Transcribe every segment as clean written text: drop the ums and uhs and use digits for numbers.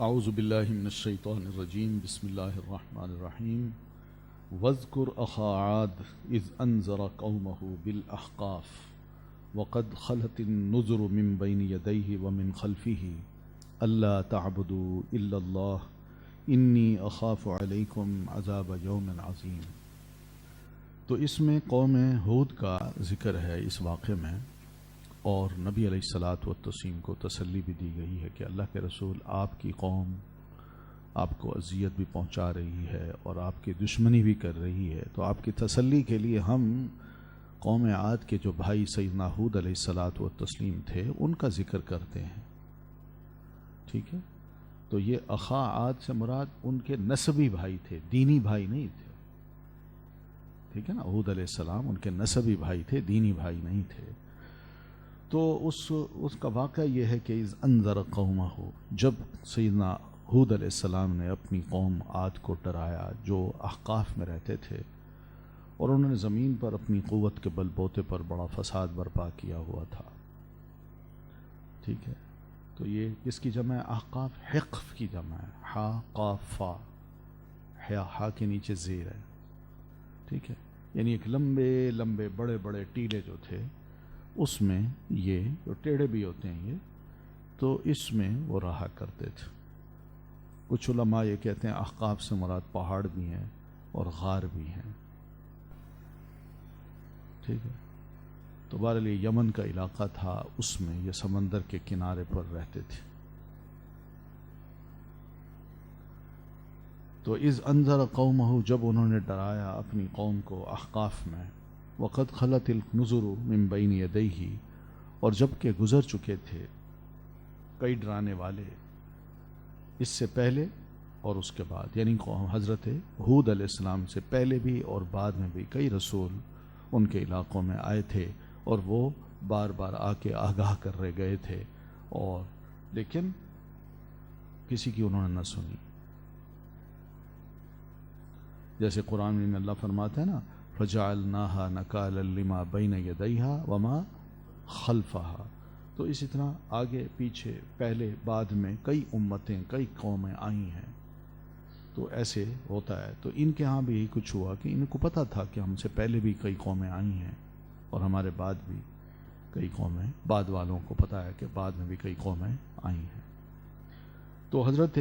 اعوذ باللہ من الشیطان الرجیم بسم اللہ الرحمن الرحیم واذکر اخا عاد اذ انذر قومه بالاحقاف وقد خلت النذر من بین یدیہ ومن خلفہ الا تعبدوا الا اللہ انی اخاف علیکم عذاب یوم عظیم۔ تو اس میں قوم ہود کا ذکر ہے اس واقعے میں، اور نبی علیہ الصلاۃ والتسلیم کو تسلی بھی دی گئی ہے کہ اللہ کے رسول آپ کی قوم آپ کو اذیت بھی پہنچا رہی ہے اور آپ کی دشمنی بھی کر رہی ہے، تو آپ کی تسلی کے لیے ہم قوم عاد کے جو بھائی سیدنا ہود علیہ الصلاۃ والتسلیم تھے ان کا ذکر کرتے ہیں۔ ٹھیک ہے، تو یہ اخا عاد سے مراد ان کے نسبی بھائی تھے، دینی بھائی نہیں تھے۔ ٹھیک ہے نا، ہود علیہ السلام ان کے نسبی بھائی تھے، دینی بھائی نہیں تھے۔ تو اس کا واقعہ یہ ہے کہ اذ انذر قومہ، جب سیدنا ہود علیہ السلام نے اپنی قوم عاد کو ڈرایا جو احقاف میں رہتے تھے، اور انہوں نے زمین پر اپنی قوت کے بل بوتے پر بڑا فساد برپا کیا ہوا تھا۔ ٹھیک ہے، تو یہ کس کی جمع ہے؟ احقاف، حقف کی جمع ہے، ہا قاف فا، ہا کے نیچے زیر ہے۔ ٹھیک ہے، یعنی ایک لمبے لمبے بڑے بڑے ٹیلے جو تھے، اس میں یہ جو ٹیڑھے بھی ہوتے ہیں یہ، تو اس میں وہ رہا کرتے تھے۔ کچھ علماء یہ کہتے ہیں احقاف سے مراد پہاڑ بھی ہیں اور غار بھی ہیں۔ ٹھیک ہے، تو بہرحال یہ یمن کا علاقہ تھا، اس میں یہ سمندر کے کنارے پر رہتے تھے۔ تو اذ انذر قومہ، جب انہوں نے ڈرایا اپنی قوم کو احقاف میں، وقد خلت النذر من بین یدیہ، اور جب کہ گزر چکے تھے کئی ڈرانے والے اس سے پہلے اور اس کے بعد، یعنی حضرت ہود علیہ السلام سے پہلے بھی اور بعد میں بھی کئی رسول ان کے علاقوں میں آئے تھے، اور وہ بار بار آ کے آگاہ کر رہے گئے تھے، اور لیکن کسی کی انہوں نے نہ سنی۔ جیسے قرآن میں اللہ فرماتا ہے نا، فَجَعَلْنَاهَا نَكَالًا لِمَا بَيْنَ يَدَيْهَا وَمَا خَلْفَهَا۔ تو اسی طرح آگے پیچھے پہلے بعد میں کئی امتیں کئی قومیں آئی ہیں، تو ایسے ہوتا ہے۔ تو ان کے ہاں بھی یہی کچھ ہوا کہ ان کو پتہ تھا کہ ہم سے پہلے بھی کئی قومیں آئی ہیں، اور ہمارے بعد بھی کئی قومیں، بعد والوں کو پتہ ہے کہ بعد میں بھی کئی قومیں آئی ہیں۔ تو حضرت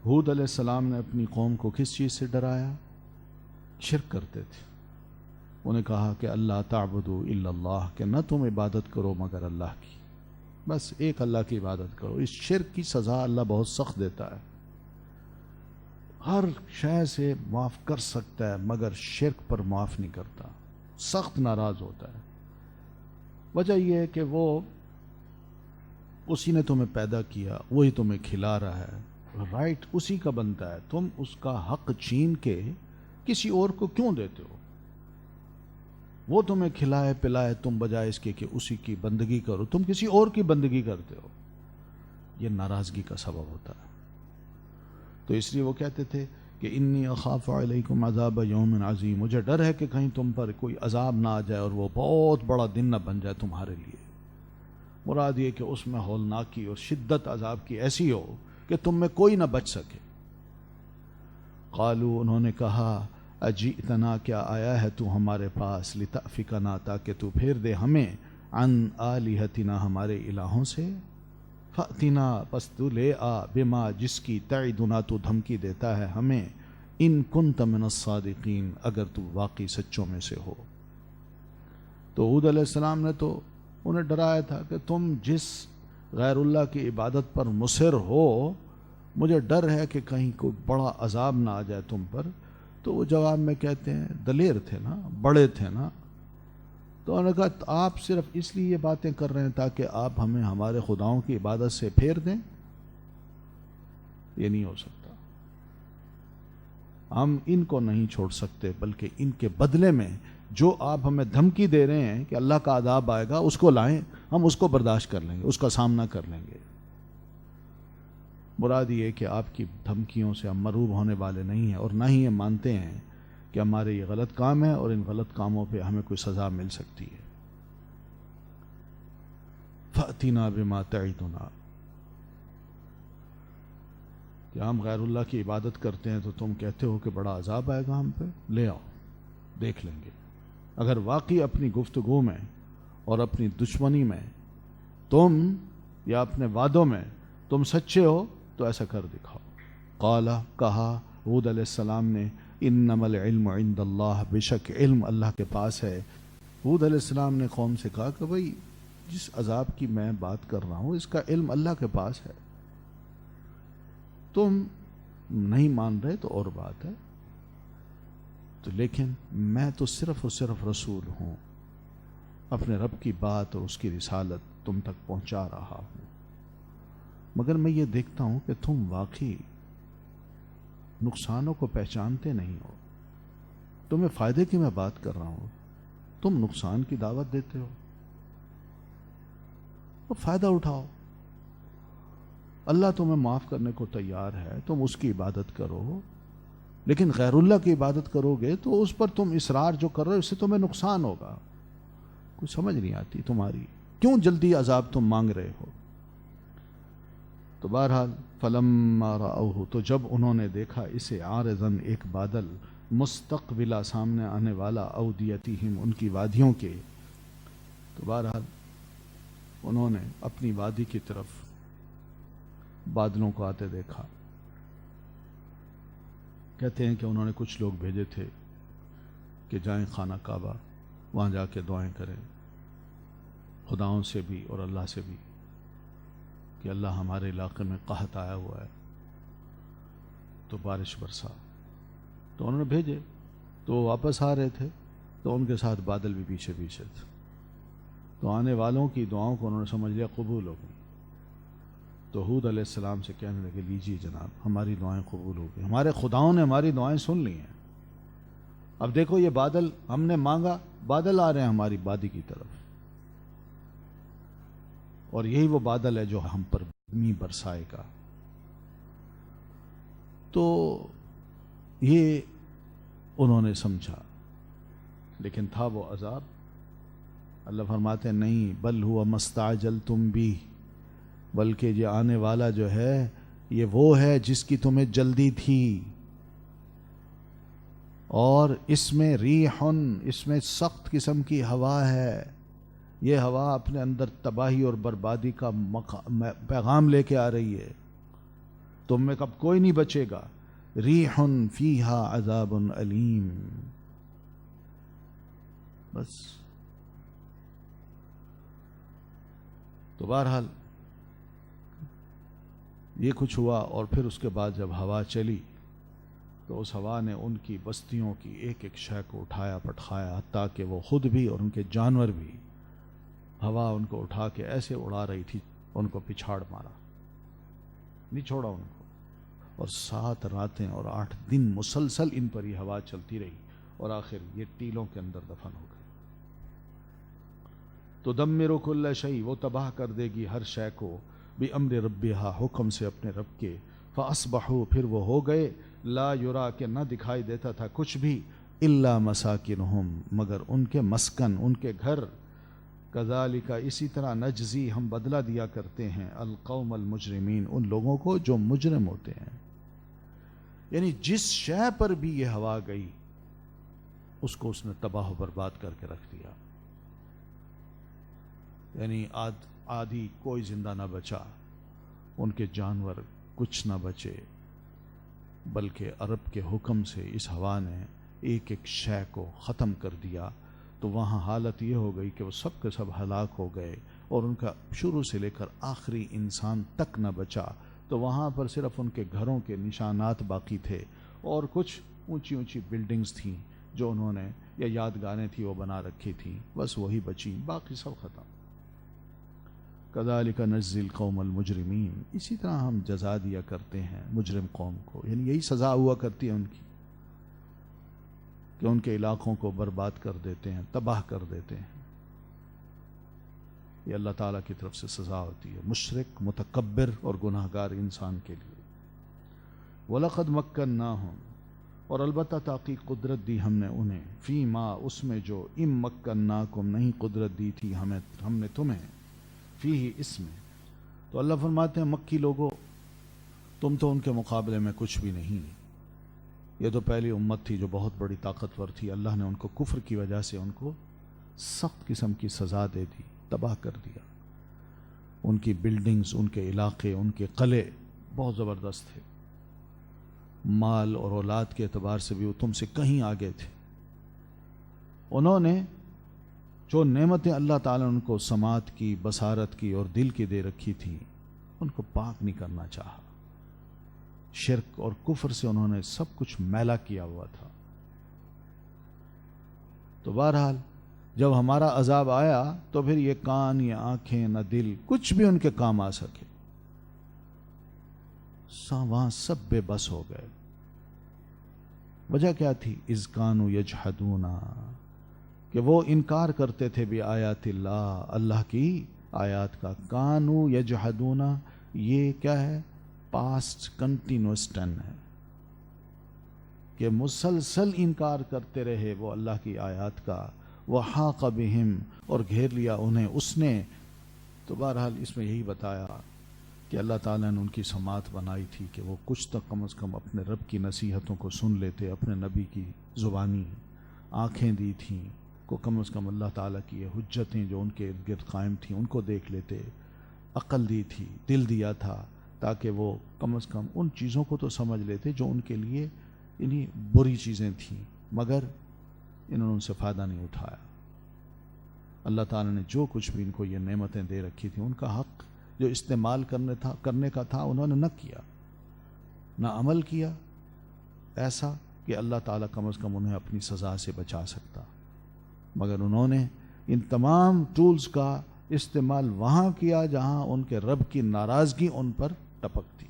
ہود علیہ السلام نے اپنی قوم کو کس چیز سے ڈرایا؟ شرک کرتے تھے۔ انہیں کہا کہ اللہ تعبدوا الا اللہ، کہ نہ تم عبادت کرو مگر اللہ کی، بس ایک اللہ کی عبادت کرو۔ اس شرک کی سزا اللہ بہت سخت دیتا ہے، ہر شے سے معاف کر سکتا ہے مگر شرک پر معاف نہیں کرتا، سخت ناراض ہوتا ہے۔ وجہ یہ ہے کہ وہ اسی نے تمہیں پیدا کیا، وہی تمہیں کھلا رہا ہے، رائٹ اسی کا بنتا ہے، تم اس کا حق چھین کے کسی اور کو کیوں دیتے ہو؟ وہ تمہیں کھلائے پلائے، تم بجائے اس کے کہ اسی کی بندگی کرو تم کسی اور کی بندگی کرتے ہو، یہ ناراضگی کا سبب ہوتا ہے۔ تو اس لیے وہ کہتے تھے کہ انی اخاف علیکم عذاب یوم عظیم، مجھے ڈر ہے کہ کہیں تم پر کوئی عذاب نہ آ جائے اور وہ بہت بڑا دن نہ بن جائے تمہارے لیے۔ مراد یہ کہ اس میں ہولناکی اور شدت عذاب کی ایسی ہو کہ تم میں کوئی نہ بچ سکے۔ قالوا، انہوں نے کہا، اجئتنا، کیا آیا ہے تو ہمارے پاس، لتأفکنا، تاکہ تو پھیر دے ہمیں، عن آلہتنا، ہمارے الہوں سے، فأتنا، پس تو لے آ، بما، جس کی، تعدنا، تو دھمکی دیتا ہے ہمیں، ان کنت من الصادقین، اگر تو واقعی سچوں میں سے ہو۔ تو ہود علیہ السلام نے تو انہیں ڈرایا تھا کہ تم جس غیر اللہ کی عبادت پر مصر ہو، مجھے ڈر ہے کہ کہیں کوئی بڑا عذاب نہ آ جائے تم پر۔ تو وہ جواب میں کہتے ہیں، دلیر تھے نا، بڑے تھے نا، تو انہوں نے کہا آپ صرف اس لیے یہ باتیں کر رہے ہیں تاکہ آپ ہمیں ہمارے خداؤں کی عبادت سے پھیر دیں؟ یہ نہیں ہو سکتا، ہم ان کو نہیں چھوڑ سکتے، بلکہ ان کے بدلے میں جو آپ ہمیں دھمکی دے رہے ہیں کہ اللہ کا عذاب آئے گا، اس کو لائیں، ہم اس کو برداشت کر لیں گے، اس کا سامنا کر لیں گے۔ مراد یہ کہ آپ کی دھمکیوں سے ہم مرعوب ہونے والے نہیں ہیں، اور نہ ہی یہ مانتے ہیں کہ ہمارے یہ غلط کام ہے اور ان غلط کاموں پہ ہمیں کوئی سزا مل سکتی ہے۔ فَأْتِنَا بِمَا تَعِدُنَا، کہ ہم غیر اللہ کی عبادت کرتے ہیں تو تم کہتے ہو کہ بڑا عذاب آئے گا ہم پہ، لے آؤ دیکھ لیں گے۔ اگر واقعی اپنی گفتگو میں اور اپنی دشمنی میں تم یا اپنے وعدوں میں تم سچے ہو تو ایسا کر دکھاؤ۔ قال، کہا ہود علیہ السلام نے، انما العلم عند اللہ، بے شک علم اللہ کے پاس ہے۔ ہود علیہ السلام نے قوم سے کہا کہ بھئی جس عذاب کی میں بات کر رہا ہوں اس کا علم اللہ کے پاس ہے، تم نہیں مان رہے تو اور بات ہے، تو لیکن میں تو صرف اور صرف رسول ہوں، اپنے رب کی بات اور اس کی رسالت تم تک پہنچا رہا ہوں، مگر میں یہ دیکھتا ہوں کہ تم واقعی نقصانوں کو پہچانتے نہیں ہو۔ تمہیں فائدے کی میں بات کر رہا ہوں، تم نقصان کی دعوت دیتے ہو۔ تو فائدہ اٹھاؤ، اللہ تمہیں معاف کرنے کو تیار ہے، تم اس کی عبادت کرو، لیکن غیر اللہ کی عبادت کرو گے تو اس پر تم اصرار جو کر رہے ہو اس سے تمہیں نقصان ہوگا۔ کچھ سمجھ نہیں آتی تمہاری، کیوں جلدی عذاب تم مانگ رہے ہو؟ تو بہرحال فلما رأوہ، تو جب انہوں نے دیکھا اسے، عارضاً ایک بادل، مستقبلا سامنے آنے والا، اودیتہم ان کی وادیوں کے، تو بہرحال انہوں نے اپنی وادی کی طرف بادلوں کو آتے دیکھا۔ کہتے ہیں کہ انہوں نے کچھ لوگ بھیجے تھے کہ جائیں خانہ کعبہ، وہاں جا کے دعائیں کریں خداؤں سے بھی اور اللہ سے بھی کہ اللہ ہمارے علاقے میں قحط آیا ہوا ہے تو بارش برسا۔ تو انہوں نے بھیجے، تو وہ واپس آ رہے تھے تو ان کے ساتھ بادل بھی پیچھے پیچھے تھے، تو آنے والوں کی دعاؤں کو انہوں نے سمجھ لیا قبول ہو گئی۔ تو ہود علیہ السلام سے کہنے لگے، لیجیے جناب ہماری دعائیں قبول ہو گئی، ہمارے خداؤں نے ہماری دعائیں سن لی ہیں، اب دیکھو یہ بادل ہم نے مانگا، بادل آ رہے ہیں ہماری وادی کی طرف، اور یہی وہ بادل ہے جو ہم پر می برسائے گا۔ تو یہ انہوں نے سمجھا، لیکن تھا وہ عذاب۔ اللہ فرماتے ہیں نہیں، بل ہوا مستعجلتم بھی، بلکہ یہ آنے والا جو ہے یہ وہ ہے جس کی تمہیں جلدی تھی، اور اس میں ریحن، اس میں سخت قسم کی ہوا ہے، یہ ہوا اپنے اندر تباہی اور بربادی کا پیغام لے کے آ رہی ہے، تم میں کب کوئی نہیں بچے گا۔ ریحن فیہا عذاب علیم، بس۔ تو بہرحال یہ کچھ ہوا، اور پھر اس کے بعد جب ہوا چلی تو اس ہوا نے ان کی بستیوں کی ایک ایک شے کو اٹھایا پٹخایا، حتیٰ کہ وہ خود بھی اور ان کے جانور بھی، ہوا ان کو اٹھا کے ایسے اڑا رہی تھی، ان کو پچھاڑ مارا، نہیں چھوڑا ان کو، اور 7 راتیں اور 8 دن مسلسل ان پر یہ ہوا چلتی رہی، اور آخر یہ ٹیلوں کے اندر دفن ہو گئے۔ تو تدمر کل شیء، وہ تباہ کر دے گی ہر شے کو، بامر ربہا، حکم سے اپنے رب کے، فاصبحوا، پھر وہ ہو گئے، لا یرا، کہ نہ دکھائی دیتا تھا کچھ بھی، الا مساکنہم، مگر ان کے مسکن، ان کے گھر، کذالک، اسی طرح، نجزی، ہم بدلہ دیا کرتے ہیں، القوم المجرمین، ان لوگوں کو جو مجرم ہوتے ہیں۔ یعنی جس شے پر بھی یہ ہوا گئی اس کو اس نے تباہ و برباد کر کے رکھ دیا، یعنی آدھی کوئی زندہ نہ بچا، ان کے جانور کچھ نہ بچے، بلکہ رب کے حکم سے اس ہوا نے ایک ایک شے کو ختم کر دیا۔ تو وہاں حالت یہ ہو گئی کہ وہ سب کے سب ہلاک ہو گئے، اور ان کا شروع سے لے کر آخری انسان تک نہ بچا۔ تو وہاں پر صرف ان کے گھروں کے نشانات باقی تھے، اور کچھ اونچی اونچی بلڈنگز تھیں جو انہوں نے، یا یادگاریں تھیں وہ بنا رکھی تھیں، بس وہی بچی، باقی سب ختم۔ کذالک نجزی القوم المجرمین، اسی طرح ہم جزا دیا کرتے ہیں مجرم قوم کو، یعنی یہی سزا ہوا کرتی ہے ان کی، کہ ان کے علاقوں کو برباد کر دیتے ہیں، تباہ کر دیتے ہیں۔ یہ اللہ تعالیٰ کی طرف سے سزا ہوتی ہے مشرک، متکبر اور گناہگار انسان کے لیے۔ وَلَقَدْ مَكَّنَّاهُمْ، اور البتہ تحقیق قدرت دی ہم نے انہیں، فی ما، اس میں جو، ام مکناکم، نہیں قدرت دی تھی ہم نے تمہیں، فی ہی، اس میں۔ تو اللہ فرماتے ہیں مکی لوگوں، تم تو ان کے مقابلے میں کچھ بھی نہیں. یہ تو پہلی امت تھی جو بہت بڑی طاقتور تھی. اللہ نے ان کو کفر کی وجہ سے ان کو سخت قسم کی سزا دے دی، تباہ کر دیا. ان کی بلڈنگز، ان کے علاقے، ان کے قلعے بہت زبردست تھے. مال اور اولاد کے اعتبار سے بھی وہ تم سے کہیں آگے تھے. انہوں نے جو نعمتیں اللہ تعالیٰ نے ان کو سماعت کی، بصارت کی اور دل کی دے رکھی تھی، ان کو پاک نہیں کرنا چاہا. شرک اور کفر سے انہوں نے سب کچھ میلا کیا ہوا تھا. تو بہرحال جب ہمارا عذاب آیا تو پھر یہ کان، یہ آنکھیں، نہ دل، کچھ بھی ان کے کام آ سکے. وہاں سب بے بس ہو گئے. وجہ کیا تھی؟ اذ کانوا یجحدون، کہ وہ انکار کرتے تھے بھی آیات اللہ، اللہ کی آیات کا. کانوا یجحدون، یہ کیا ہے؟ پاسٹ کنٹینیوس ٹین ہے کہ مسلسل انکار کرتے رہے وہ اللہ کی آیات کا. وحاق بہم، اور گھیر لیا انہیں اس نے. تو بہرحال اس میں یہی بتایا کہ اللہ تعالیٰ نے ان کی سماعت بنائی تھی کہ وہ کچھ تک کم از کم اپنے رب کی نصیحتوں کو سن لیتے، اپنے نبی کی زبانی. آنکھیں دی تھیں کو کم از کم اللہ تعالیٰ کی یہ حجتیں جو ان کے ارد گرد قائم تھیں ان کو دیکھ لیتے. عقل دی تھی، دل دیا تھا تاکہ وہ کم از کم ان چیزوں کو تو سمجھ لیتے جو ان کے لیے انہیں بری چیزیں تھیں، مگر انہوں نے ان سے فائدہ نہیں اٹھایا. اللہ تعالیٰ نے جو کچھ بھی ان کو یہ نعمتیں دے رکھی تھیں ان کا حق جو استعمال کرنے کا تھا انہوں نے نہ کیا، نہ عمل کیا ایسا کہ اللہ تعالیٰ کم از کم انہیں اپنی سزا سے بچا سکتا. مگر انہوں نے ان تمام ٹولز کا استعمال وہاں کیا جہاں ان کے رب کی ناراضگی ان پر ٹپکتی.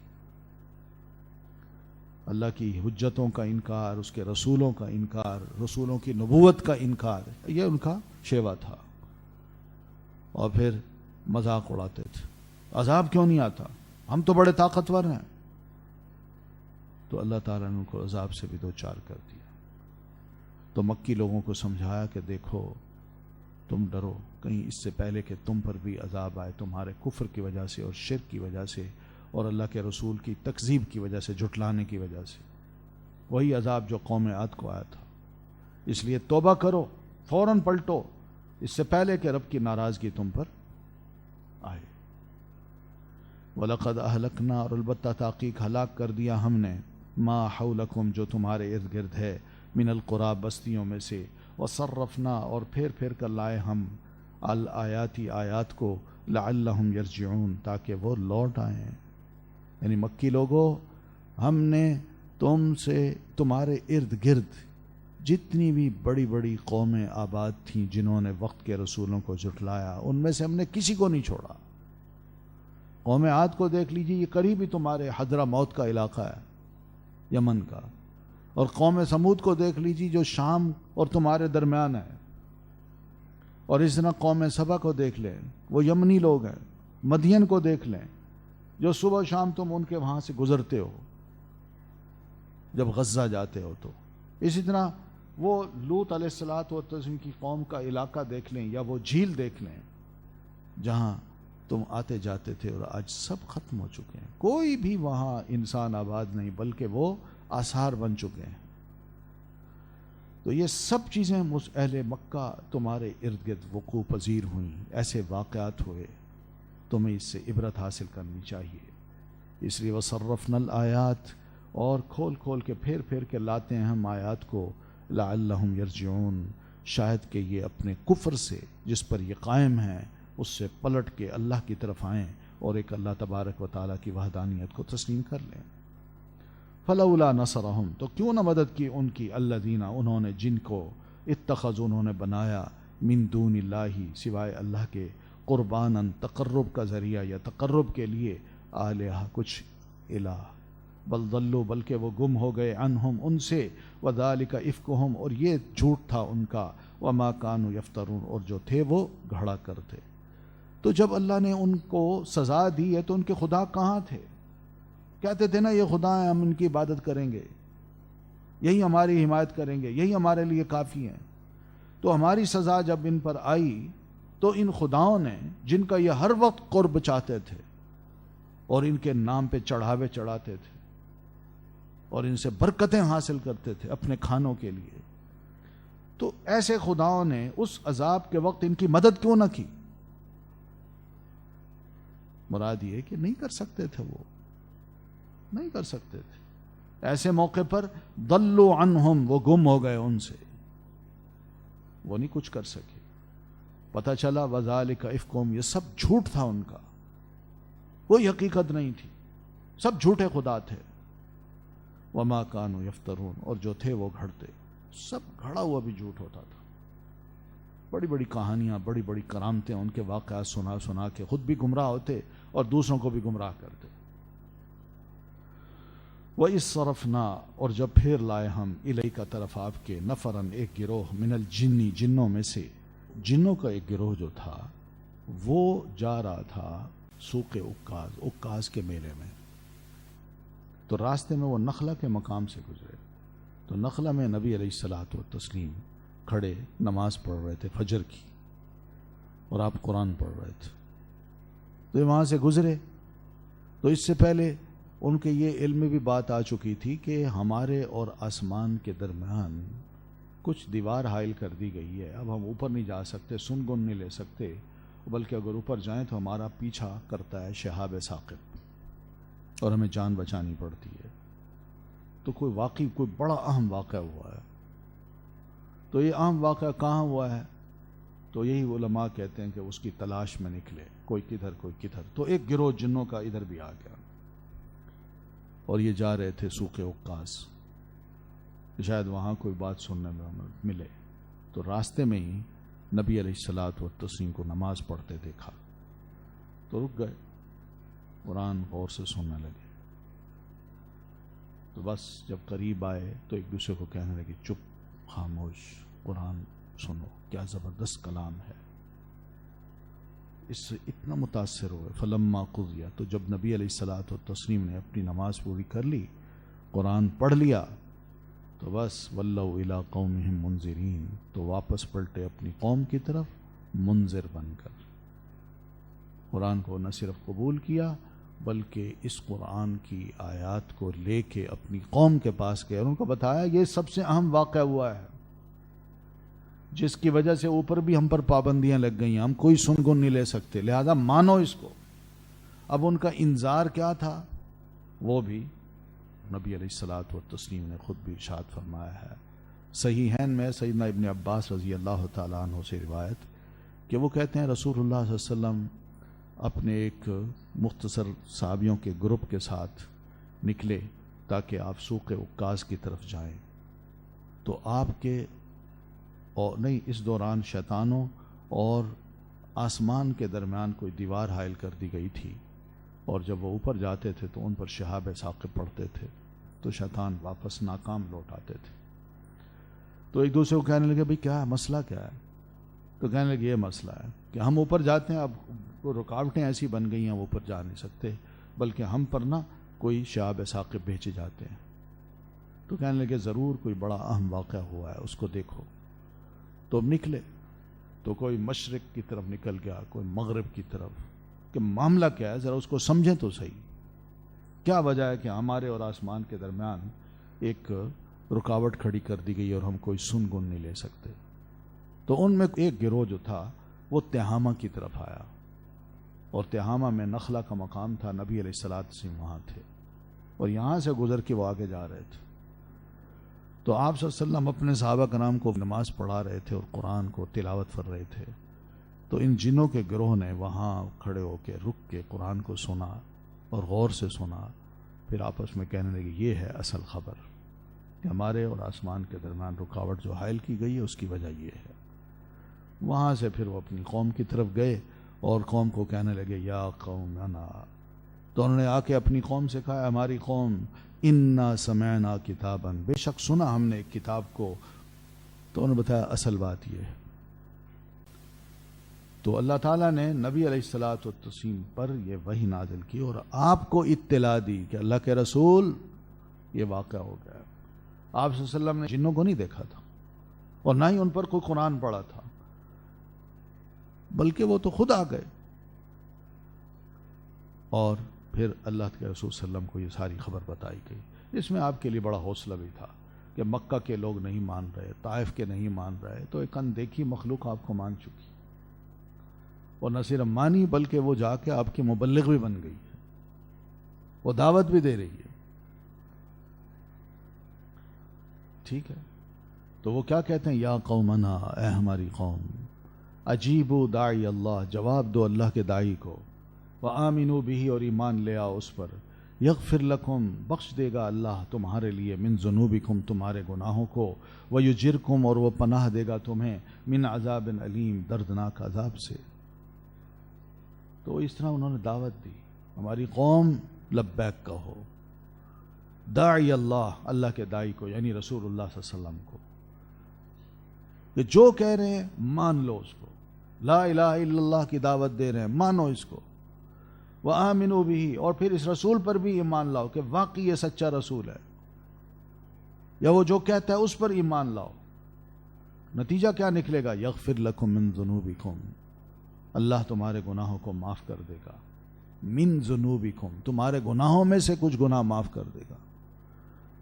اللہ کی حجتوں کا انکار، اس کے رسولوں کا انکار، رسولوں کی نبوت کا انکار، یہ ان کا شیوا تھا. اور پھر مذاق اڑاتے تھے، عذاب کیوں نہیں آتا، ہم تو بڑے طاقتور ہیں. تو اللہ تعالیٰ نے ان کو عذاب سے بھی دوچار کر دیا. تو مکی لوگوں کو سمجھایا کہ دیکھو تم ڈرو، کہیں اس سے پہلے کہ تم پر بھی عذاب آئے تمہارے کفر کی وجہ سے اور شرک کی وجہ سے اور اللہ کے رسول کی تکذیب کی وجہ سے، جھٹلانے کی وجہ سے، وہی عذاب جو قوم عاد کو آیا تھا. اس لیے توبہ کرو، فوراً پلٹو اس سے پہلے کہ رب کی ناراضگی تم پر آئے. وَلَقَدْ أَهْلَكْنَا، اور البتہ تحقیق ہلاک کر دیا ہم نے، مَا حَوْلَكُمْ جو تمہارے ارد گرد ہے، من القریٰ بستیوں میں سے، وَصَرَّفْنَا اور پھیر کر لائے ہم، الآیاتی آیات کو، لَعَلَّهُمْ يَرْجِعُونَ تاکہ وہ لوٹ آئیں. یعنی مکی لوگوں، ہم نے تم سے تمہارے ارد گرد جتنی بھی بڑی بڑی قومیں آباد تھیں جنہوں نے وقت کے رسولوں کو جھٹلایا، ان میں سے ہم نے کسی کو نہیں چھوڑا. قوم عاد کو دیکھ لیجیے، یہ قریب ہی تمہارے حضرہ موت کا علاقہ ہے، یمن کا. اور قوم سمود کو دیکھ لیجیے جو شام اور تمہارے درمیان ہے. اور اس طرح قوم سبا کو دیکھ لیں، وہ یمنی لوگ ہیں. مدین کو دیکھ لیں جو صبح شام تم ان کے وہاں سے گزرتے ہو جب غزہ جاتے ہو. تو اسی طرح وہ لوط علیہ السلام کی قوم کا علاقہ دیکھ لیں، یا وہ جھیل دیکھ لیں جہاں تم آتے جاتے تھے، اور آج سب ختم ہو چکے ہیں. کوئی بھی وہاں انسان آباد نہیں، بلکہ وہ آثار بن چکے ہیں. تو یہ سب چیزیں اہل مکہ تمہارے ارد گرد وقوع پذیر ہوئیں، ایسے واقعات ہوئے. تمہیں اس سے عبرت حاصل کرنی چاہیے. اس لیے وصرفنا الآیات، اور کھول کے پھیر کے لاتے ہیں ہم آیات کو، لعلہم یرجعون شاید کہ یہ اپنے کفر سے جس پر یہ قائم ہیں اس سے پلٹ کے اللہ کی طرف آئیں اور ایک اللہ تبارک و تعالیٰ کی وحدانیت کو تسلیم کر لیں. فلولا نصرہم، تو کیوں نہ مدد کی ان کی، الذین انہوں نے، جن کو، اتخذوا انہوں نے بنایا، من دون اللہ سوائے اللہ کے، قرباناً تقرب کا ذریعہ یا تقرب کے لیے، آلہہ کچھ الہ، بل ضلوا بلکہ وہ گم ہو گئے، عنہم ان سے، وذالک افکہم اور یہ جھوٹ تھا ان کا، وما کانوا یفترون اور جو تھے وہ گھڑا کرتے. تو جب اللہ نے ان کو سزا دی ہے تو ان کے خدا کہاں تھے؟ کہتے تھے نا یہ خدا ہیں، ہم ان کی عبادت کریں گے، یہی ہماری حمایت کریں گے، یہی ہمارے لیے کافی ہیں. تو ہماری سزا جب ان پر آئی تو ان خداؤں نے جن کا یہ ہر وقت قرب چاہتے تھے، اور ان کے نام پہ چڑھاوے چڑھاتے تھے اور ان سے برکتیں حاصل کرتے تھے اپنے کھانوں کے لیے. تو ایسے خداؤں نے اس عذاب کے وقت ان کی مدد کیوں نہ کی؟ مراد یہ کہ نہیں کر سکتے تھے، وہ نہیں کر سکتے تھے. ایسے موقع پر ضلوا عنہم، وہ گم ہو گئے ان سے، وہ نہیں کچھ کر سکے. پتہ چلا وذالک افکہم، یہ سب جھوٹ تھا ان کا، کوئی حقیقت نہیں تھی، سب جھوٹے خدا تھے. وما کانوا یفترون، اور جو تھے وہ گھڑتے، سب گھڑا ہوا بھی جھوٹ ہوتا تھا. بڑی بڑی کہانیاں، بڑی بڑی کرامتیں، ان کے واقعات سنا سنا کے خود بھی گمراہ ہوتے اور دوسروں کو بھی گمراہ کرتے. وَإِذْ صَرَفْنَا، اور جب پھیر لائے ہم، الیک طرف آپ کے، نفراً ایک گروہ، من الجن، جنوں میں سے. جنوں کا ایک گروہ جو تھا وہ جا رہا تھا سوق عکاظ، عکاظ کے میلے میں. تو راستے میں وہ نخلہ کے مقام سے گزرے. تو نخلہ میں نبی علیہ الصلوۃ والتسلیم کھڑے نماز پڑھ رہے تھے فجر کی، اور آپ قرآن پڑھ رہے تھے. تو وہاں سے گزرے. تو اس سے پہلے ان کے یہ علم میں بھی بات آ چکی تھی کہ ہمارے اور آسمان کے درمیان کچھ دیوار حائل کر دی گئی ہے. اب ہم اوپر نہیں جا سکتے، سن گن نہیں لے سکتے، بلکہ اگر اوپر جائیں تو ہمارا پیچھا کرتا ہے شہاب ثاقب اور ہمیں جان بچانی پڑتی ہے. تو کوئی واقعی کوئی بڑا اہم واقعہ ہوا ہے. تو یہ اہم واقعہ کہاں ہوا ہے؟ تو یہی علماء کہتے ہیں کہ اس کی تلاش میں نکلے، کوئی کدھر کوئی کدھر. تو ایک گروہ جنوں کا ادھر بھی آ گیا اور یہ جا رہے تھے سوق عکاظ، شاید وہاں کوئی بات سننے میں ملے. تو راستے میں ہی نبی علیہ الصلوۃ والتسلیم کو نماز پڑھتے دیکھا تو رک گئے، قرآن غور سے سننے لگے. تو بس جب قریب آئے تو ایک دوسرے کو کہنے لگے چپ، خاموش، قرآن سنو، کیا زبردست کلام ہے. اس سے اتنا متاثر ہوئے. فلما قضی، تو جب نبی علیہ الصلوۃ والتسلیم نے اپنی نماز پوری کر لی، قرآن پڑھ لیا، تو بس ولوا الی قومہم منذرین، تو واپس پلٹے اپنی قوم کی طرف منذر بن کر. قرآن کو نہ صرف قبول کیا بلکہ اس قرآن کی آیات کو لے کے اپنی قوم کے پاس گئے اور ان کو بتایا یہ سب سے اہم واقعہ ہوا ہے جس کی وجہ سے اوپر بھی ہم پر پابندیاں لگ گئی ہیں، ہم کوئی سن گن نہیں لے سکتے، لہذا مانو اس کو. اب ان کا انذار کیا تھا وہ بھی نبی علیہ الصلوۃ والتسلیم نے خود بھی ارشاد فرمایا ہے. صحیحین میں سیدنا ابن عباس رضی اللہ تعالیٰ عنہ سے روایت کہ وہ کہتے ہیں رسول اللہ صلی اللہ علیہ وسلم اپنے ایک مختصر صحابیوں کے گروپ کے ساتھ نکلے تاکہ آپ سوق عکاظ کی طرف جائیں. تو آپ کے اور نہیں، اس دوران شیطانوں اور آسمان کے درمیان کوئی دیوار حائل کر دی گئی تھی، اور جب وہ اوپر جاتے تھے تو ان پر شہاب ثاقب پڑتے تھے تو شیطان واپس ناکام لوٹ آتے تھے. تو ایک دوسرے کو کہنے لگے بھئی کیا ہے، مسئلہ کیا ہے؟ تو کہنے لگے یہ مسئلہ ہے کہ ہم اوپر جاتے ہیں، اب رکاوٹیں ایسی بن گئی ہیں وہ اوپر جا نہیں سکتے، بلکہ ہم پر نہ کوئی شہاب ثاقب بھیجے جاتے ہیں. تو کہنے لگے ضرور کوئی بڑا اہم واقعہ ہوا ہے، اس کو دیکھو. تو اب نکلے تو کوئی مشرق کی طرف نکل گیا، کوئی مغرب کی طرف، کہ معاملہ کیا ہے ذرا اس کو سمجھیں تو صحیح. کیا وجہ ہے کہ ہمارے اور آسمان کے درمیان ایک رکاوٹ کھڑی کر دی گئی اور ہم کوئی سن گن نہیں لے سکتے؟ تو ان میں ایک گروہ جو تھا وہ تہامہ کی طرف آیا، اور تہامہ میں نخلہ کا مقام تھا، نبی علیہ الصلوۃ والسلام وہاں تھے اور یہاں سے گزر کے وہ آگے جا رہے تھے. تو آپ صلی اللہ علیہ وسلم اپنے صحابہ کرام کو نماز پڑھا رہے تھے اور قرآن کو تلاوت کر رہے تھے. تو ان جنوں کے گروہ نے وہاں کھڑے ہو کے رک کے قرآن کو سنا اور غور سے سنا، پھر آپس میں کہنے لگے یہ ہے اصل خبر کہ ہمارے اور آسمان کے درمیان رکاوٹ جو حائل کی گئی ہے اس کی وجہ یہ ہے. وہاں سے پھر وہ اپنی قوم کی طرف گئے اور قوم کو کہنے لگے یا قومنا. تو انہوں نے آ کے اپنی قوم سے کہا ہماری قوم انا سمعنا کتابا، بے شک سنا ہم نے ایک کتاب کو. تو انہوں نے بتایا اصل بات یہ ہے. تو اللہ تعالیٰ نے نبی علیہ الصلوۃ والتسلیم پر یہ وحی نازل کی اور آپ کو اطلاع دی کہ اللہ کے رسول یہ واقعہ ہو گیا. آپ صلی اللہ علیہ وسلم نے جنوں کو نہیں دیکھا تھا اور نہ ہی ان پر کوئی قرآن پڑھا تھا، بلکہ وہ تو خود آ گئے اور پھر اللہ کے رسول صلی اللہ علیہ وسلم کو یہ ساری خبر بتائی گئی۔ اس میں آپ کے لیے بڑا حوصلہ بھی تھا کہ مکہ کے لوگ نہیں مان رہے، طائف کے نہیں مان رہے، تو ایک اندیکھی مخلوق آپ کو مان چکی، اور نہ صرف مانی بلکہ وہ جا کے آپ کی مبلغ بھی بن گئی ہے، وہ دعوت بھی دے رہی ہے۔ ٹھیک ہے، تو وہ کیا کہتے ہیں؟ یا قومنا، اے ہماری قوم، اجیبوا داعی اللہ، جواب دو اللہ کے داعی کو، وآمنوا بہ، اور ایمان لے آؤ اس پر، یغفر لکم، بخش دے گا اللہ تمہارے لیے، من ذنوبکم، تمہارے گناہوں کو، ویجرکم، اور وہ پناہ دے گا تمہیں، من عذاب علیم، دردناک عذاب سے۔ تو اس طرح انہوں نے دعوت دی، ہماری قوم لبیک کہو، داعی اللہ، اللہ کے داعی کو، یعنی رسول اللہ صلی اللہ علیہ وسلم کو، کہ جو کہہ رہے ہیں مان لو اس کو، لا الہ الا اللہ کی دعوت دے رہے ہیں، مانو اس کو، وآمنوا بہ، اور پھر اس رسول پر بھی ایمان لاؤ کہ واقعی یہ سچا رسول ہے، یا وہ جو کہتا ہے اس پر ایمان لاؤ۔ نتیجہ کیا نکلے گا؟ یغفر لکم من ذنوبکم، اللہ تمہارے گناہوں کو معاف کر دے گا، من ذنوبکم، تمہارے گناہوں میں سے کچھ گناہ معاف کر دے گا۔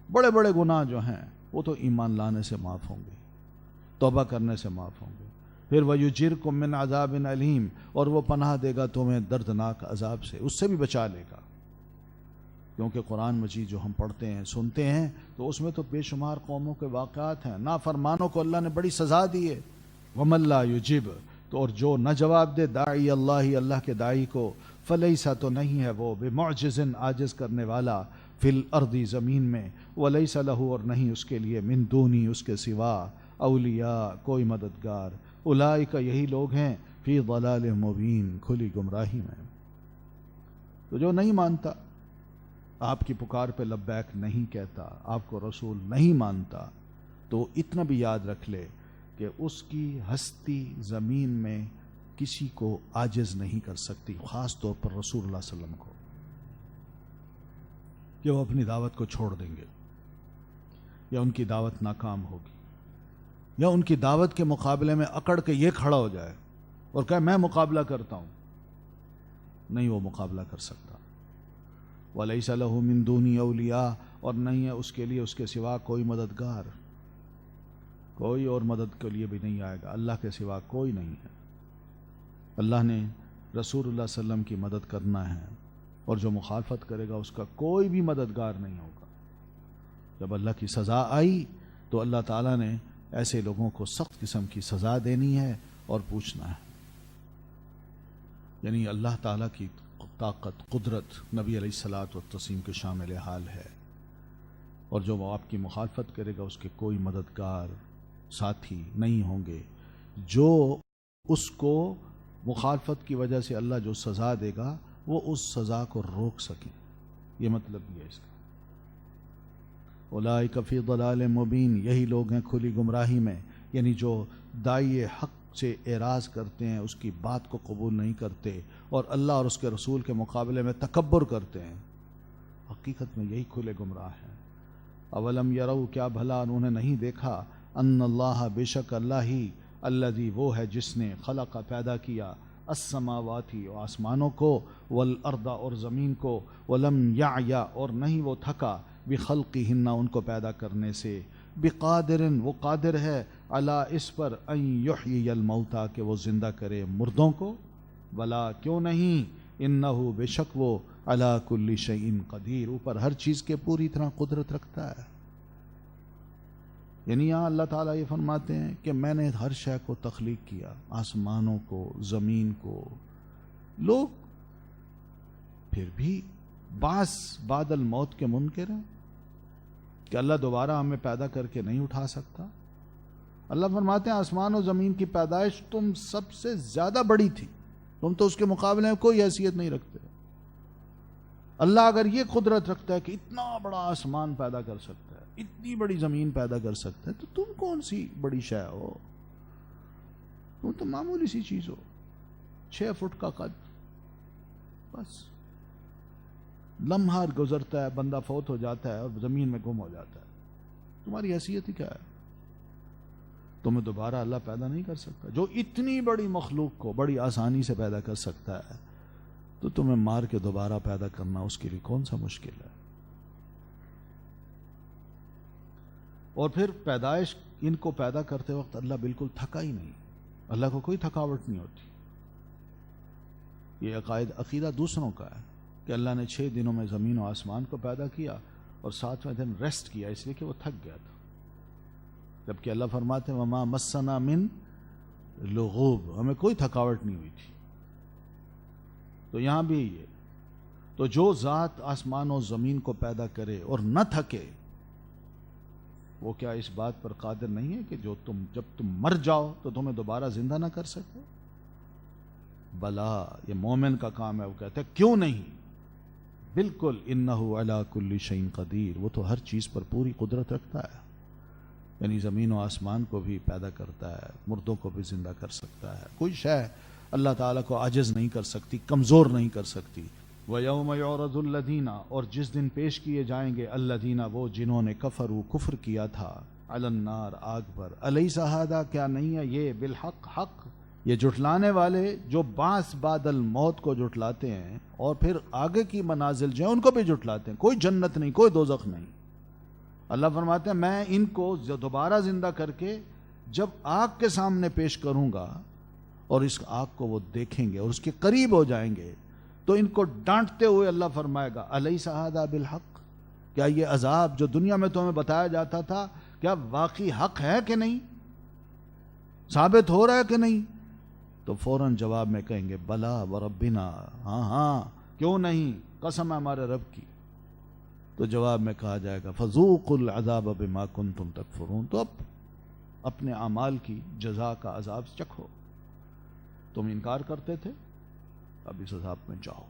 بڑے بڑے گناہ جو ہیں وہ تو ایمان لانے سے معاف ہوں گے، توبہ کرنے سے معاف ہوں گے۔ پھر وَيُجِرْكُم مِّنْ عَذَابٍ عَلِيمٍ، اور وہ پناہ دے گا تمہیں دردناک عذاب سے، اس سے بھی بچا لے گا۔ کیونکہ قرآن مجید جو ہم پڑھتے ہیں سنتے ہیں تو اس میں تو بے شمار قوموں کے واقعات ہیں، نافرمانوں کو اللہ نے بڑی سزا دی ہے۔ وَمَن لَّا يُجِبْ، تو اور جو نہ جواب دے داعی اللہ، اللہ کے داعی کو، فلیسا، تو نہیں ہے وہ، بمعجز، عاجز کرنے والا، فی الارض، زمین میں، ولیس لہ، اور نہیں اس کے لیے، من دونی، اس کے سوا، اولیاء، کوئی مددگار، اولئک، یہی لوگ ہیں، فی ضلال مبین، کھلی گمراہی میں۔ تو جو نہیں مانتا، آپ کی پکار پہ لبیک نہیں کہتا، آپ کو رسول نہیں مانتا، تو اتنا بھی یاد رکھ لے کہ اس کی ہستی زمین میں کسی کو عاجز نہیں کر سکتی، خاص طور پر رسول اللہ صلی اللہ علیہ وسلم کو، کہ وہ اپنی دعوت کو چھوڑ دیں گے، یا ان کی دعوت ناکام ہوگی، یا ان کی دعوت کے مقابلے میں اکڑ کے یہ کھڑا ہو جائے اور کہے میں مقابلہ کرتا ہوں۔ نہیں وہ مقابلہ کر سکتا۔ وَلَيْسَ لَهُ مِن دُونِ أَوْلِيَاءَ، اور نہیں ہے اس کے لیے اس کے سوا کوئی مددگار، کوئی اور مدد کے لیے بھی نہیں آئے گا، اللہ کے سوا کوئی نہیں ہے۔ اللہ نے رسول اللہ صلی اللہ علیہ وسلم کی مدد کرنا ہے، اور جو مخالفت کرے گا اس کا کوئی بھی مددگار نہیں ہوگا۔ جب اللہ کی سزا آئی تو اللہ تعالیٰ نے ایسے لوگوں کو سخت قسم کی سزا دینی ہے اور پوچھنا ہے۔ یعنی اللہ تعالیٰ کی طاقت، قدرت نبی علیہ الصلاۃ والتسلیم کے شامل حال ہے، اور جو وہ آپ کی مخالفت کرے گا اس کے کوئی مددگار، ساتھی نہیں ہوں گے، جو اس کو مخالفت کی وجہ سے اللہ جو سزا دے گا وہ اس سزا کو روک سکیں۔ یہ مطلب بھی ہے اس کا۔ اولئک فی ضلال مبین، یہی لوگ ہیں کھلی گمراہی میں، یعنی جو داعی حق سے اعراض کرتے ہیں، اس کی بات کو قبول نہیں کرتے، اور اللہ اور اس کے رسول کے مقابلے میں تکبر کرتے ہیں، حقیقت میں یہی کھلے گمراہ ہیں۔ اولم یروا، کیا بھلا انہوں نے نہیں دیکھا، ان اللہ، بے شک اللہ ہی، الذی، وہ ہے جس نے، خلق، پیدا کیا، السماواتی، آسمانوں کو، والارض، اور زمین کو، ولم یعی، اور نہیں وہ تھکا، بخلقہن، ان کو پیدا کرنے سے، بقادر، وہ قادر ہے، علی، اس پر، ان یحیی الموتى، کہ وہ زندہ کرے مردوں کو، بلا، کیوں نہیں، انہ، بے شک وہ، علی کل شیء قدیر، اوپر ہر چیز کے پوری طرح قدرت رکھتا ہے۔ یعنی یہاں اللہ تعالیٰ یہ فرماتے ہیں کہ میں نے ہر شے کو تخلیق کیا، آسمانوں کو، زمین کو، لوگ پھر بھی بعض بعد الموت کے منکر ہیں کہ اللہ دوبارہ ہمیں پیدا کر کے نہیں اٹھا سکتا۔ اللہ فرماتے ہیں آسمان و زمین کی پیدائش تم سب سے زیادہ بڑی تھی، تم تو اس کے مقابلے میں کوئی حیثیت نہیں رکھتے۔ اللہ اگر یہ قدرت رکھتا ہے کہ اتنا بڑا آسمان پیدا کر سکتا ہے، اتنی بڑی زمین پیدا کر سکتا ہے، تو تم کون سی بڑی شے ہو؟ تم تو معمولی سی چیز ہو، 6 فٹ کا قد، بس لمحہ گزرتا ہے، بندہ فوت ہو جاتا ہے اور زمین میں گم ہو جاتا ہے۔ تمہاری حیثیت ہی کیا ہے؟ تمہیں دوبارہ اللہ پیدا نہیں کر سکتا، جو اتنی بڑی مخلوق کو بڑی آسانی سے پیدا کر سکتا ہے، تو تمہیں مار کے دوبارہ پیدا کرنا اس کے لیے کون سا مشکل ہے؟ اور پھر پیدائش ان کو پیدا کرتے وقت اللہ بالکل تھکا ہی نہیں، اللہ کو کوئی تھکاوٹ نہیں ہوتی۔ یہ عقیدہ دوسروں کا ہے کہ اللہ نے 6 دنوں میں زمین و آسمان کو پیدا کیا اور 7ویں دن ریسٹ کیا اس لیے کہ وہ تھک گیا تھا، جبکہ اللہ فرماتے ہیں وما مسنا من لغوب، ہمیں کوئی تھکاوٹ نہیں ہوئی تھی۔ تو یہاں بھی یہ تو جو ذات آسمان و زمین کو پیدا کرے اور نہ تھکے، وہ کیا اس بات پر قادر نہیں ہے کہ جب تم مر جاؤ تو تمہیں دوبارہ زندہ نہ کر سکے؟ بلا، یہ مومن کا کام ہے۔ وہ کہتے ہیں کیوں نہیں، بالکل انہ علی کل شیء قدیر، وہ تو ہر چیز پر پوری قدرت رکھتا ہے، یعنی زمین و آسمان کو بھی پیدا کرتا ہے، مردوں کو بھی زندہ کر سکتا ہے، کوئی شے اللہ تعالیٰ کو عاجز نہیں کر سکتی، کمزور نہیں کر سکتی۔ وَيَوْمَ يُعْرَضُ الَّذِينَ، اور جس دن پیش کیے جائیں گے الذین، وہ جنہوں نے کفر کیا تھا، علی النار، آگ پر، الیس ھذا، کیا نہیں ہے یہ، بالحق، حق، یہ جھٹلانے والے جو بعث بعد الموت کو جھٹلاتے ہیں اور پھر آگے کی منازل جو ہیں ان کو بھی جھٹلاتے ہیں، کوئی جنت نہیں، کوئی دوزخ نہیں۔ اللہ فرماتے ہیں میں ان کو دوبارہ زندہ کر کے جب آگ کے سامنے پیش کروں گا اور اس آگ کو وہ دیکھیں گے اور اس کے قریب ہو جائیں گے تو ان کو ڈانٹتے ہوئے اللہ فرمائے گا الیس ھذا بالحق، کیا یہ عذاب جو دنیا میں تمہیں بتایا جاتا تھا کیا واقعی حق ہے کہ نہیں، ثابت ہو رہا ہے کہ نہیں؟ تو فوراً جواب میں کہیں گے بلا وربنا، ہاں ہاں کیوں نہیں، قسم ہے ہمارے رب کی۔ تو جواب میں کہا جائے گا فذوقوا العذاب بما کنتم تکفرون، تو اب اپنے اعمال کی جزا کا عذاب چکھو، تم انکار کرتے تھے، اب اس عذاب میں جاؤ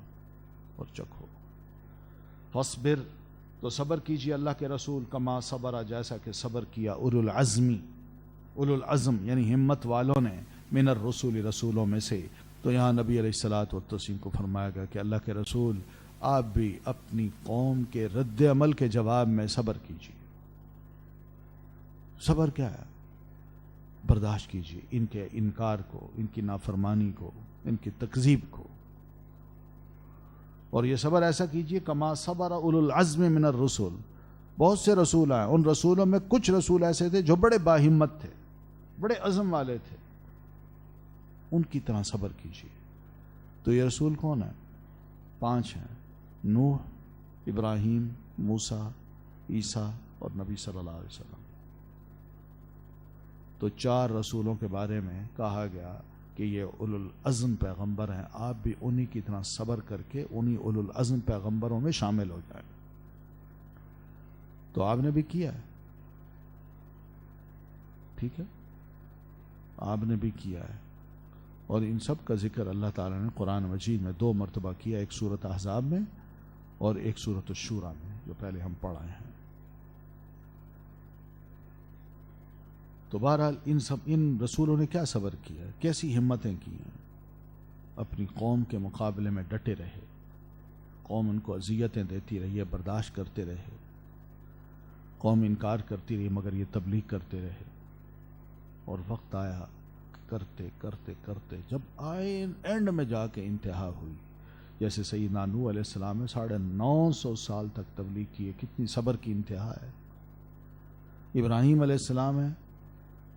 اور چکھو۔ فاصبر، تو صبر کیجیے اللہ کے رسول، کما صبر، جیسا کہ صبر کیا اولو العزم یعنی ہمت والوں نے، من الرسول، رسولوں میں سے۔ تو یہاں نبی علیہ الصلوۃ والتسلیم کو فرمایا گیا کہ اللہ کے رسول آپ بھی اپنی قوم کے رد عمل کے جواب میں صبر کیجیے۔ صبر کیا ہے؟ برداشت کیجیے ان کے انکار کو، ان کی نافرمانی کو، ان کی تکذیب کو، اور یہ صبر ایسا کیجیے کما صبر اولو العزم من الرسل، بہت سے رسول آئے، ان رسولوں میں کچھ رسول ایسے تھے جو بڑے باہمت تھے، بڑے عزم والے تھے، ان کی طرح صبر کیجیے۔ تو یہ رسول کون ہیں؟ 5 ہیں، نوح، ابراہیم، موسیٰ، عیسیٰ اور نبی صلی اللہ علیہ وسلم۔ تو 4 رسولوں کے بارے میں کہا گیا کہ یہ اولو العزم پیغمبر ہیں، آپ بھی انہی کی طرح صبر کر کے انہی اولو العزم پیغمبروں میں شامل ہو جائیں۔ تو آپ نے بھی کیا ہے، ٹھیک ہے، آپ نے بھی کیا ہے، اور ان سب کا ذکر اللہ تعالیٰ نے قرآن مجید میں 2 مرتبہ کیا، ایک سورۃ احزاب میں اور ایک سورۃ الشورى میں، جو پہلے ہم پڑھائے ہیں۔ تو بہرحال ان رسولوں نے کیا صبر کیا، کیسی ہمتیں کی ہیں، اپنی قوم کے مقابلے میں ڈٹے رہے، قوم ان کو اذیتیں دیتی رہی ہے، برداشت کرتے رہے، قوم انکار کرتی رہی مگر یہ تبلیغ کرتے رہے، اور وقت آیا کرتے کرتے کرتے جب آئے اینڈ میں جا کے انتہا ہوئی، جیسے سیدنا نوح علیہ السلام نے 950 سال تک تبلیغ کی ہے، کتنی صبر کی انتہا ہے۔ ابراہیم علیہ السلام ہے،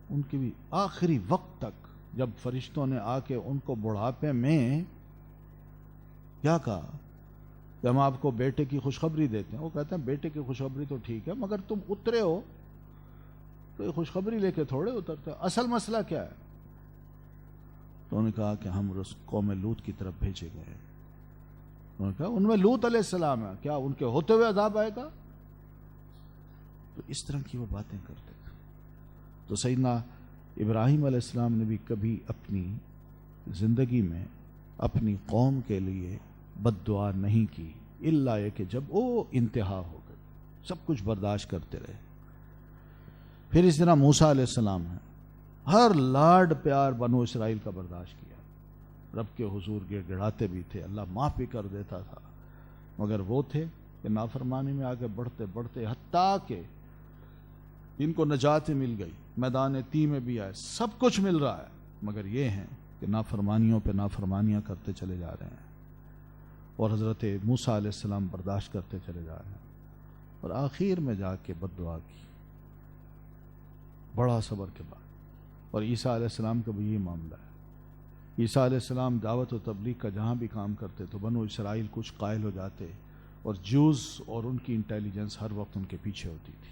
ان کی بھی آخری وقت تک، جب فرشتوں نے آ کے ان کو بڑھاپے میں کیا کہا کہ ہم آپ کو بیٹے کی خوشخبری دیتے ہیں، وہ کہتے ہیں بیٹے کی خوشخبری تو ٹھیک ہے مگر تم اترے ہو تو یہ خوشخبری لے کے تھوڑے اترتے، اصل مسئلہ کیا ہے؟ تو انہوں نے کہا کہ ہم قوم لوط کی طرف بھیجے گئے ہیں۔ انہوں نے کہا ان میں لوط علیہ السلام ہے، کیا ان کے ہوتے ہوئے عذاب آئے گا؟ تو اس طرح کی وہ باتیں کرتے تھے۔ تو سیدنا ابراہیم علیہ السلام نے بھی کبھی اپنی زندگی میں اپنی قوم کے لیے بد دعا نہیں کی، الا یہ کہ جب وہ انتہا ہو گئی، سب کچھ برداشت کرتے رہے۔ پھر اس طرح موسیٰ علیہ السلام ہے، ہر لاڈ پیار بنو اسرائیل کا برداشت کیا، رب کے حضور گڑ گڑاتے بھی تھے، اللہ معاف بھی کر دیتا تھا، مگر وہ تھے کہ نافرمانی میں آگے بڑھتے بڑھتے حتیٰ کہ ان کو نجات مل گئی، میدان تی میں بھی آئے، سب کچھ مل رہا ہے، مگر یہ ہیں کہ نافرمانیوں پہ نافرمانیاں کرتے چلے جا رہے ہیں۔ اور حضرت موسیٰ علیہ السلام برداشت کرتے چلے جا رہے ہیں، اور آخر میں جا کے بد دعا کی بڑا صبر کے بعد۔ اور عیسیٰ علیہ السلام کا بھی یہ معاملہ ہے۔ عیسیٰ علیہ السلام دعوت و تبلیغ کا جہاں بھی کام کرتے تو بنو اسرائیل کچھ قائل ہو جاتے، اور جوز اور ان کی انٹیلیجنس ہر وقت ان کے پیچھے ہوتی تھی،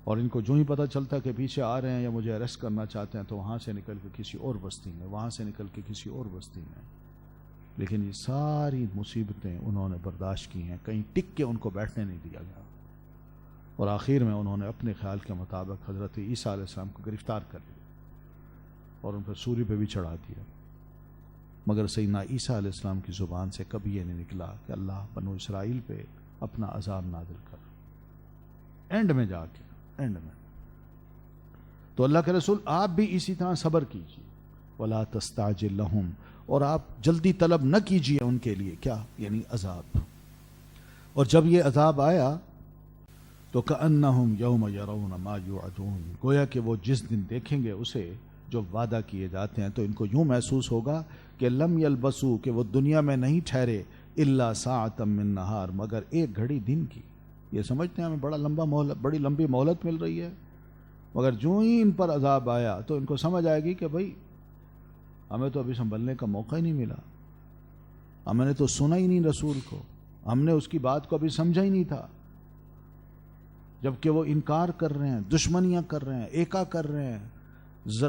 اور ان کو جو ہی پتہ چلتا کہ پیچھے آ رہے ہیں یا مجھے اریسٹ کرنا چاہتے ہیں تو وہاں سے نکل کے کسی اور بستی میں، وہاں سے نکل کے کسی اور بستی میں۔ لیکن یہ ساری مصیبتیں انہوں نے برداشت کی ہیں، کہیں ٹک کے ان کو بیٹھنے نہیں دیا گیا، اور آخر میں انہوں نے اپنے خیال کے مطابق حضرت عیسیٰ علیہ السلام کو گرفتار کر لیا اور ان پر سولی پہ بھی چڑھا دیا۔ مگر سیدنا عیسیٰ علیہ السلام کی زبان سے کبھی یہ نہیں نکلا کہ اللہ بنو اسرائیل پہ اپنا عذاب نازل کر۔ اینڈ میں جا کے، اینڈ میں تو اللہ کے رسول آپ بھی اسی طرح صبر کیجیے، وَلَا تَسْتَعْجِلْ لَهُمْ، اور آپ جلدی طلب نہ کیجیے ان کے لیے، کیا یعنی عذاب۔ اور جب یہ عذاب آیا تو كَأَنَّهُمْ يَوْمَ يَرَوْنَ مَا يُوعَدُونَ، گویا کہ وہ جس دن دیکھیں گے اسے جو وعدہ کیے جاتے ہیں تو ان کو یوں محسوس ہوگا کہ لم یلبسو، کہ وہ دنیا میں نہیں ٹھہرے، الا ساعۃ من نہار، مگر ایک گھڑی دن کی۔ یہ سمجھتے ہیں ہمیں بڑی لمبی مہلت مل رہی ہے، مگر جو ہی ان پر عذاب آیا تو ان کو سمجھ آئے گی کہ بھائی ہمیں تو ابھی سنبھلنے کا موقع ہی نہیں ملا، ہم نے تو سنا ہی نہیں رسول کو، ہم نے اس کی بات کو ابھی سمجھا ہی نہیں تھا، جبکہ وہ انکار کر رہے ہیں، دشمنیاں کر رہے ہیں، ایکا کر رہے ہیں،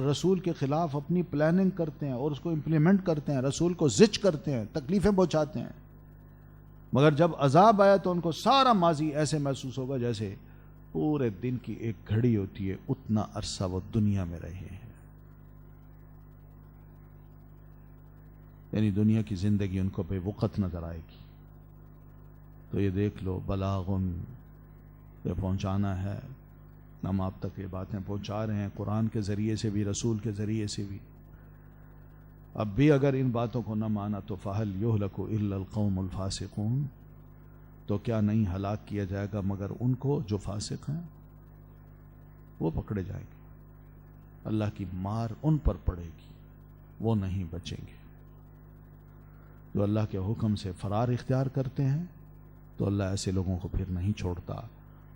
رسول کے خلاف اپنی پلاننگ کرتے ہیں اور اس کو امپلیمنٹ کرتے ہیں، رسول کو زج کرتے ہیں، تکلیفیں پہنچاتے ہیں، مگر جب عذاب آیا تو ان کو سارا ماضی ایسے محسوس ہوگا جیسے پورے دن کی ایک گھڑی ہوتی ہے، اتنا عرصہ وہ دنیا میں رہے ہیں، یعنی دنیا کی زندگی ان کو بے وقت نظر آئے گی۔ تو یہ دیکھ لو، بلاغن یہ پہنچانا ہے، ہم آپ تک یہ باتیں پہنچا رہے ہیں قرآن کے ذریعے سے بھی، رسول کے ذریعے سے بھی۔ اب بھی اگر ان باتوں کو نہ مانا تو فَهَلْ يُهْلَكُ إِلَّا الْقَوْمُ الْفَاسِقُونَ، تو کیا نہیں ہلاک کیا جائے گا مگر ان کو جو فاسق ہیں، وہ پکڑے جائیں گے، اللہ کی مار ان پر پڑے گی، وہ نہیں بچیں گے۔ جو اللہ کے حکم سے فرار اختیار کرتے ہیں تو اللہ ایسے لوگوں کو پھر نہیں چھوڑتا،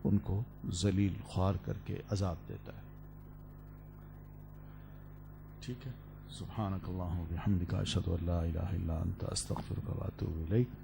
ان کو ذلیل خوار کر کے عذاب دیتا ہے۔ ٹھیک ہے، سبحانک اللہم و بحمدک، اشہد ان لا الہ الا انت، استغفرک و اتوب الیک۔